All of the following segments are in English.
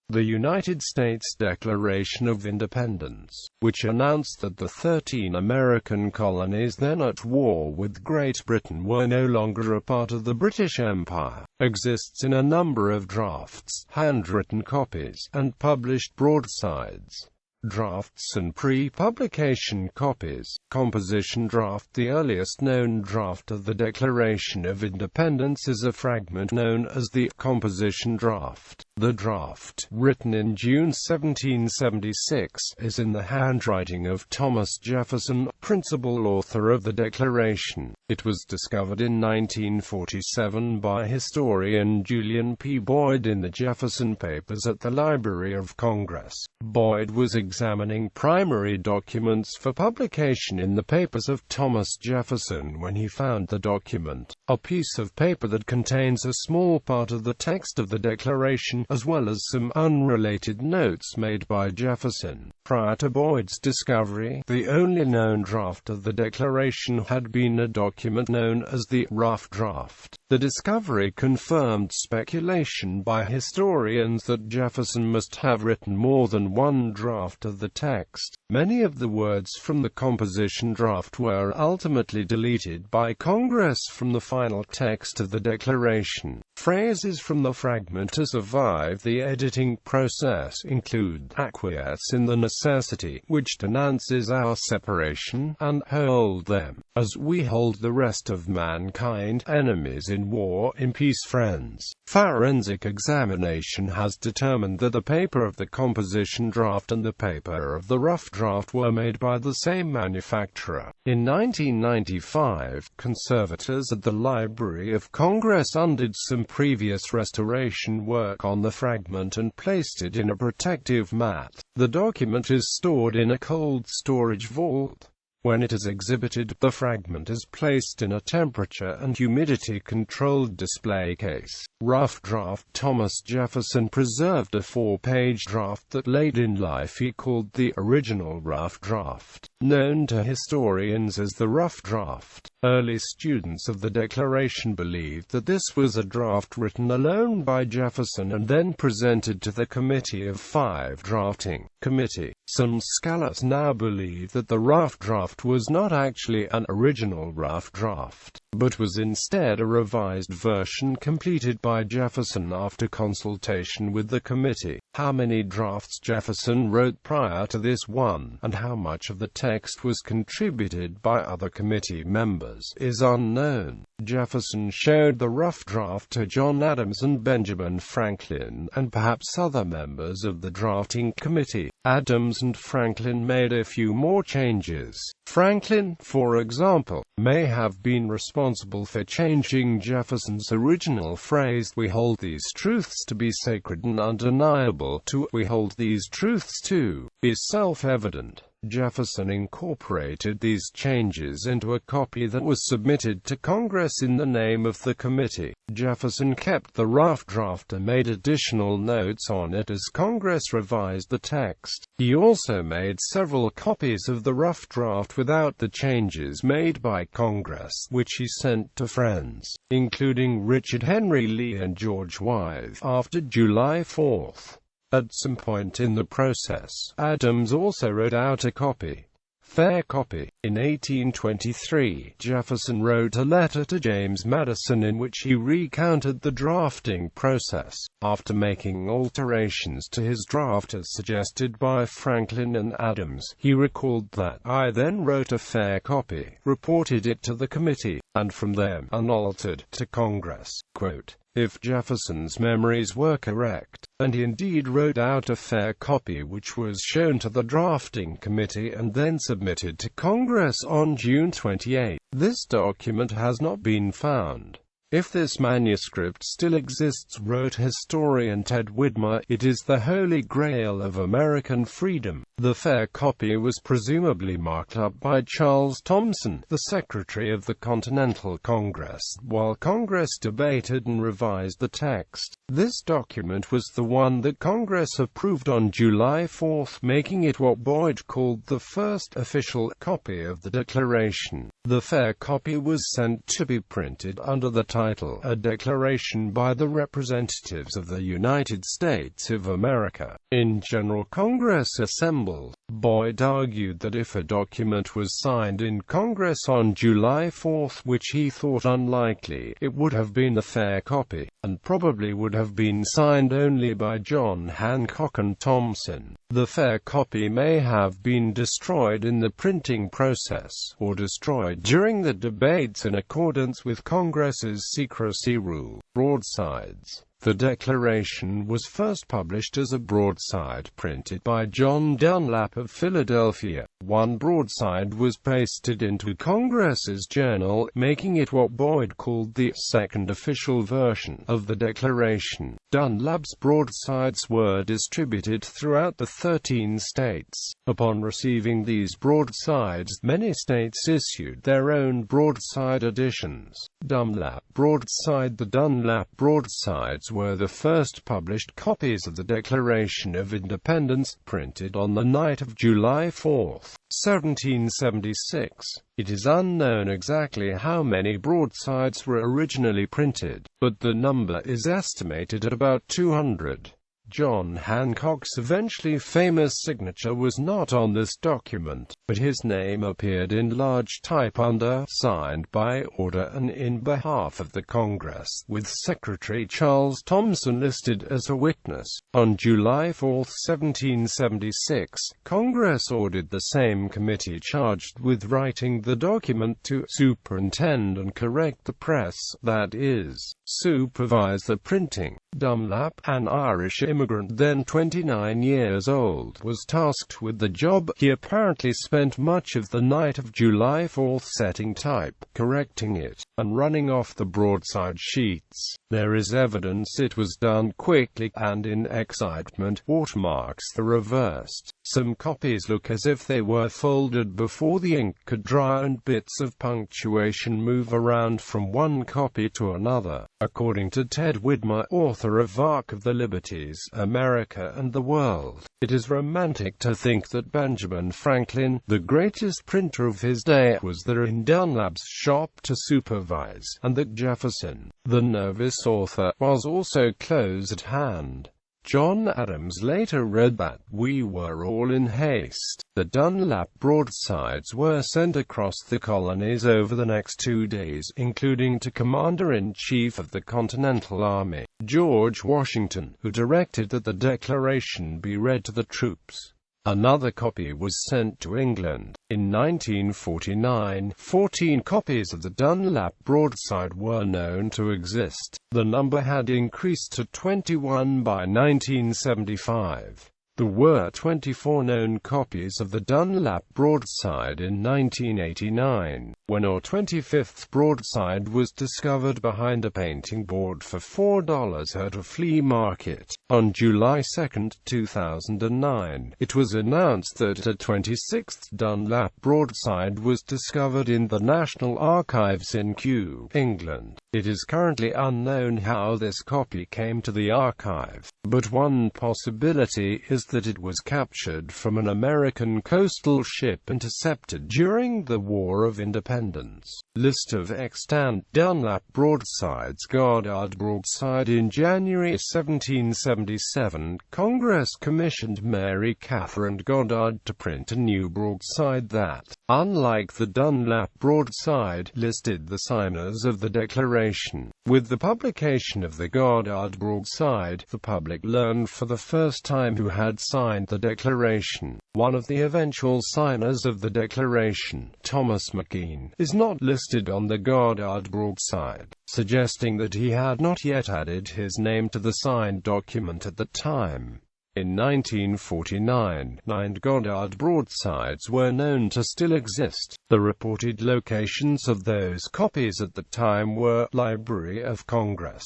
The United States Declaration of Independence, which announced that the 13 American colonies then at war with Great Britain were no longer a part of the British Empire, exists in a number of drafts, handwritten copies, and published broadsides. Drafts and pre-publication copies. Composition draft. The earliest known draft of the Declaration of Independence is a fragment known as the Composition Draft. The draft, written in June 1776, is in the handwriting of Thomas Jefferson, principal author of the Declaration. It was discovered in 1947 by historian Julian P. Boyd in the Jefferson Papers at the Library of Congress. Boyd was examining primary documents for publication in the papers of Thomas Jefferson when he found the document, a piece of paper that contains a small part of the text of the Declaration, as well as some unrelated notes made by Jefferson. Prior to Boyd's discovery, the only known draft of the Declaration had been a document known as the rough draft. The discovery confirmed speculation by historians that Jefferson must have written more than one draft of the text. Many of the words from the composition draft were ultimately deleted by Congress from the final text of the Declaration. Phrases from the fragment to survive the editing process include acquiesce in the necessity, which denounces our separation, and hold them, as we hold the rest of mankind, enemies in war, in peace friends. Forensic examination has determined that the paper of the composition draft and the paper of the rough draft were made by the same manufacturer. In 1995, conservators at the Library of Congress undid some previous restoration work on the fragment and placed it in a protective mat. The document is stored in a cold storage vault. When it is exhibited, the fragment is placed in a temperature and humidity-controlled display case. Rough draft. Thomas Jefferson preserved a 4-page draft that late in life he called the original rough draft, known to historians as the rough draft. Early students of the Declaration believed that this was a draft written alone by Jefferson and then presented to the Committee of Five drafting committee. Some scholars now believe that the rough draft was not actually an original rough draft, but was instead a revised version completed by Jefferson after consultation with the committee. How many drafts Jefferson wrote prior to this one, and how much of the text was contributed by other committee members, is unknown. Jefferson showed the rough draft to John Adams and Benjamin Franklin, and perhaps other members of the drafting committee. Adams and Franklin made a few more changes. Franklin, for example, may have been responsible for changing Jefferson's original phrase, "We hold these truths to be sacred and undeniable," to "We hold these truths to be self-evident." Jefferson incorporated these changes into a copy that was submitted to Congress in the name of the committee. Jefferson kept the rough draft and made additional notes on it as Congress revised the text. He also made several copies of the rough draft without the changes made by Congress, which he sent to friends, including Richard Henry Lee and George Wythe, after July 4th. At some point in the process, Adams also wrote out a copy. Fair copy. In 1823, Jefferson wrote a letter to James Madison in which he recounted the drafting process. After making alterations to his draft as suggested by Franklin and Adams, he recalled that, "I then wrote a fair copy, reported it to the committee, and from them, unaltered, to Congress." Quote, if Jefferson's memories were correct, and he indeed wrote out a fair copy which was shown to the drafting committee and then submitted to Congress on June 28. This document has not been found. If this manuscript still exists, wrote historian Ted Widmer, it is the holy grail of American freedom. The fair copy was presumably marked up by Charles Thomson, the Secretary of the Continental Congress, while Congress debated and revised the text. This document was the one that Congress approved on July 4, making it what Boyd called the first official copy of the Declaration. The fair copy was sent to be printed under the title, A Declaration by the Representatives of the United States of America. In General Congress assembled, Boyd argued that if a document was signed in Congress on July 4, which he thought unlikely, it would have been a fair copy, and probably would have been signed only by John Hancock and Thompson. The fair copy may have been destroyed in the printing process, or destroyed during the debates in accordance with Congress's secrecy rule. Broadsides. The Declaration was first published as a broadside printed by John Dunlap of Philadelphia. One broadside was pasted into Congress's journal, making it what Boyd called the second official version of the Declaration. Dunlap's broadsides were distributed throughout the 13 states. Upon receiving these broadsides, many states issued their own broadside editions. Dunlap broadside. The Dunlap broadsides were the first published copies of the Declaration of Independence, printed on the night of July 4, 1776. It is unknown exactly how many broadsides were originally printed, but the number is estimated at about 200. John Hancock's eventually famous signature was not on this document, but his name appeared in large type under "Signed by order and in behalf of the Congress," with Secretary Charles Thomson listed as a witness. On July 4, 1776, Congress ordered the same committee charged with writing the document to superintend and correct the press, that is, supervise the printing. Dunlap, an Irish immigrant then 29 years old, was tasked with the job. He apparently spent much of the night of July 4 setting type, correcting it, and running off the broadside sheets. There is evidence it was done quickly, and in excitement, watermarks are reversed. Some copies look as if they were folded before the ink could dry, and bits of punctuation move around from one copy to another. According to Ted Widmer, author of Ark of the Liberties, America and the World, it is romantic to think that Benjamin Franklin, the greatest printer of his day, was there in Dunlap's shop to supervise, and that Jefferson, the novice author, was also close at hand. John Adams later read that "we were all in haste." The Dunlap broadsides were sent across the colonies over the next 2 days, including to Commander-in-Chief of the Continental Army, George Washington, who directed that the Declaration be read to the troops. Another copy was sent to England. In 1949, 14 copies of the Dunlap broadside were known to exist. The number had increased to 21 by 1975. There were 24 known copies of the Dunlap broadside in 1989, when a 25th broadside was discovered behind a painting board for $4 at a flea market. On July 2, 2009, it was announced that a 26th Dunlap broadside was discovered in the National Archives in Kew, England. It is currently unknown how this copy came to the archive, but one possibility is that it was captured from an American coastal ship intercepted during the War of Independence. List of extant Dunlap broadsides. Goddard broadside. In January 1777, Congress commissioned Mary Catherine Goddard to print a new broadside that, unlike the Dunlap broadside, listed the signers of the Declaration. With the publication of the Goddard broadside, the public learned for the first time who had signed the Declaration. One of the eventual signers of the Declaration, Thomas McKean, is not listed on the Goddard broadside, suggesting that he had not yet added his name to the signed document at the time. In 1949, 9 Goddard broadsides were known to still exist. The reported locations of those copies at the time were: Library of Congress,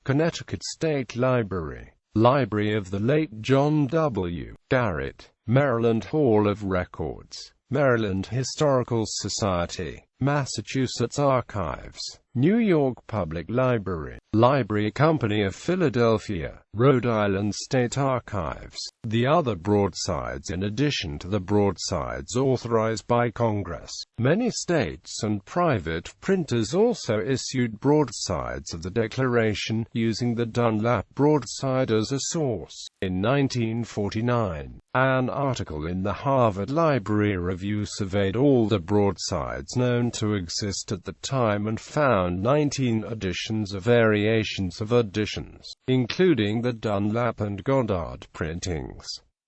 Connecticut State Library, Library of the late John W. Garrett, Maryland Hall of Records, Maryland Historical Society, Massachusetts Archives. New York Public Library, Library Company of Philadelphia, Rhode Island State Archives. The other broadsides in addition to the broadsides authorized by Congress. Many states and private printers also issued broadsides of the Declaration, using the Dunlap broadside as a source. In 1949, an article in the Harvard Library Review surveyed all the broadsides known to exist at the time and found 19 editions of variations of editions, including the Dunlap and Goddard printings.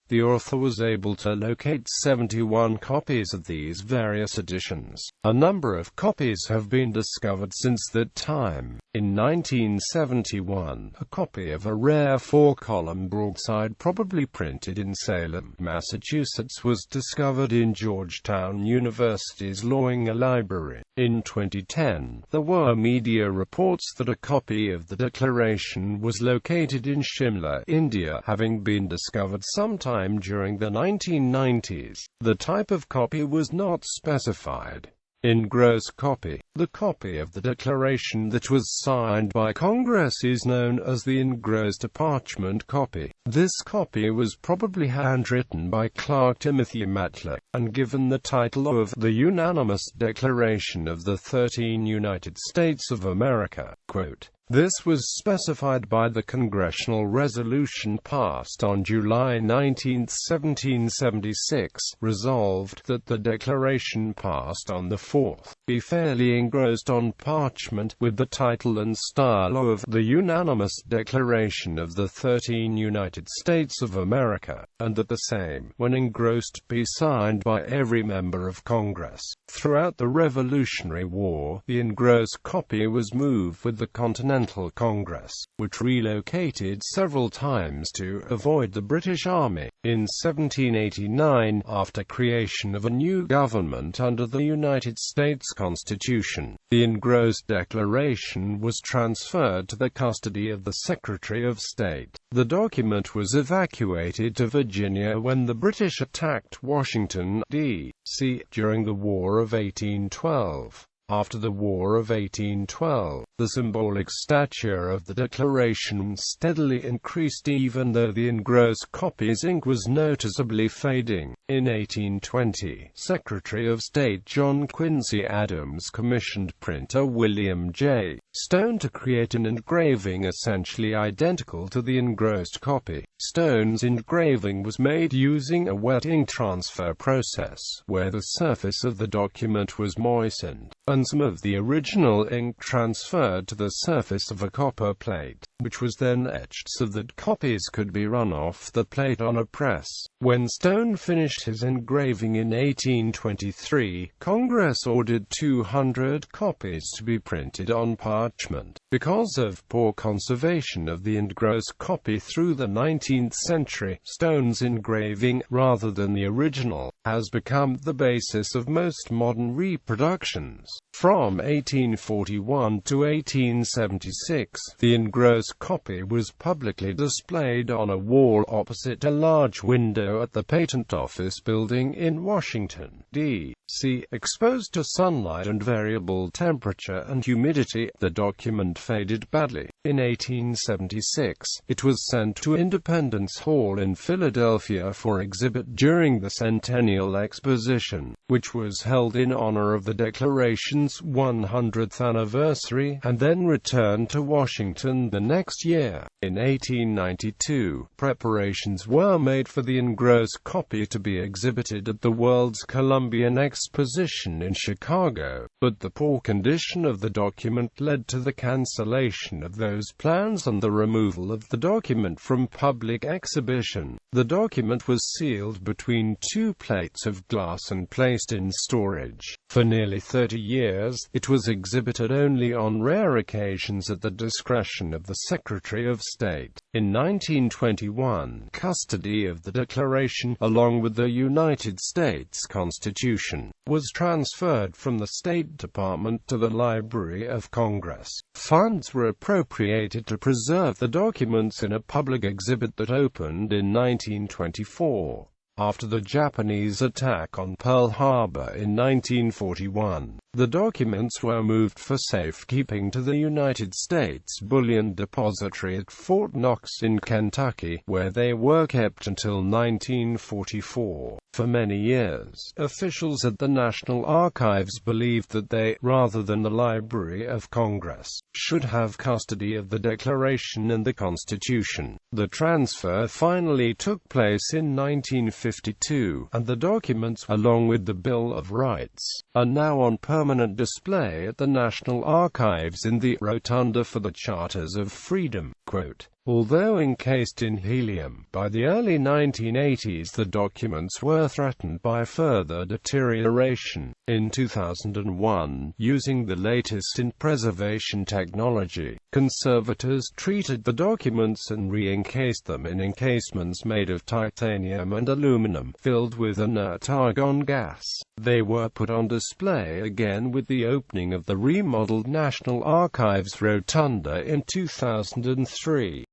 The author was able to locate 71 copies of these various editions. A number of copies have been discovered since that time. In 1971, a copy of a rare 4-column broadside probably printed in Salem, Massachusetts was discovered in Georgetown University's Lowinger Library. In 2010, the War Media reports that a copy of the Declaration was located in Shimla, India, having been discovered sometime during the 1990s. The type of copy was not specified. Engrossed copy. The copy of the Declaration that was signed by Congress is known as the engrossed parchment copy. This copy was probably handwritten by Clark Timothy Matlack, and given the title of the Unanimous Declaration of the 13 United States of America. Quote, "This was specified by the congressional resolution passed on July 19, 1776, resolved that the Declaration passed on the 4th, be fairly engrossed on parchment, with the title and style of the Unanimous Declaration of the 13 United States of America, and that the same, when engrossed, be signed by every member of Congress." Throughout the Revolutionary War, the engrossed copy was moved with the Continental Congress, which relocated several times to avoid the British Army. In 1789, after creation of a new government under the United States Constitution, the engrossed Declaration was transferred to the custody of the Secretary of State. The document was evacuated to Virginia when the British attacked Washington, D.C., during the War of 1812. After the War of 1812, the symbolic stature of the Declaration steadily increased even though the engrossed copy's ink was noticeably fading. In 1820, Secretary of State John Quincy Adams commissioned printer William J. Stone to create an engraving essentially identical to the engrossed copy. Stone's engraving was made using a wet ink transfer process, where the surface of the document was moistened, and some of the original ink transferred to the surface of a copper plate, which was then etched so that copies could be run off the plate on a press. When Stone finished his engraving in 1823, Congress ordered 200 copies to be printed on parchment. Because of poor conservation of the engrossed copy through the 19th century, Stone's engraving, rather than the original, has become the basis of most modern reproductions. From 1841 to 1876, the engrossed copy was publicly displayed on a wall opposite a large window at the Patent Office building in Washington, D.C. Exposed to sunlight and variable temperature and humidity, the document faded badly. In 1876, it was sent to Independence Hall in Philadelphia for exhibit during the Centennial Exposition, which was held in honor of the Declaration's 100th anniversary, and then returned to Washington the next year. In 1892, preparations were made for the engrossed copy to be exhibited at the World's Columbian Exposition in Chicago, but the poor condition of the document led to the cancellation of those plans and the removal of the document from public exhibition. The document was sealed between two plates of glass and placed in storage. For nearly 30 years, it was exhibited only on rare occasions at the discretion of the Secretary of State. In 1921, custody of the Declaration, along with the United States Constitution, was transferred from the State Department to the Library of Congress. Funds were appropriated to preserve the documents in a public exhibit that opened in 1924. After the Japanese attack on Pearl Harbor in 1941, The documents were moved for safekeeping to the United States Bullion Depository at Fort Knox in Kentucky, where they were kept until 1944. For many years, officials at the National Archives believed that they, rather than the Library of Congress, should have custody of the Declaration and the Constitution. The transfer finally took place in 1952, and the documents, along with the Bill of Rights, are now on permanent display at the National Archives in the Rotunda for the Charters of Freedom. Quote, although encased in helium, by the early 1980s the documents were threatened by further deterioration. In 2001, using the latest in preservation technology, conservators treated the documents and re-encased them in encasements made of titanium and aluminum, filled with inert argon gas. They were put on display again with the opening of the remodeled National Archives Rotunda in 2003.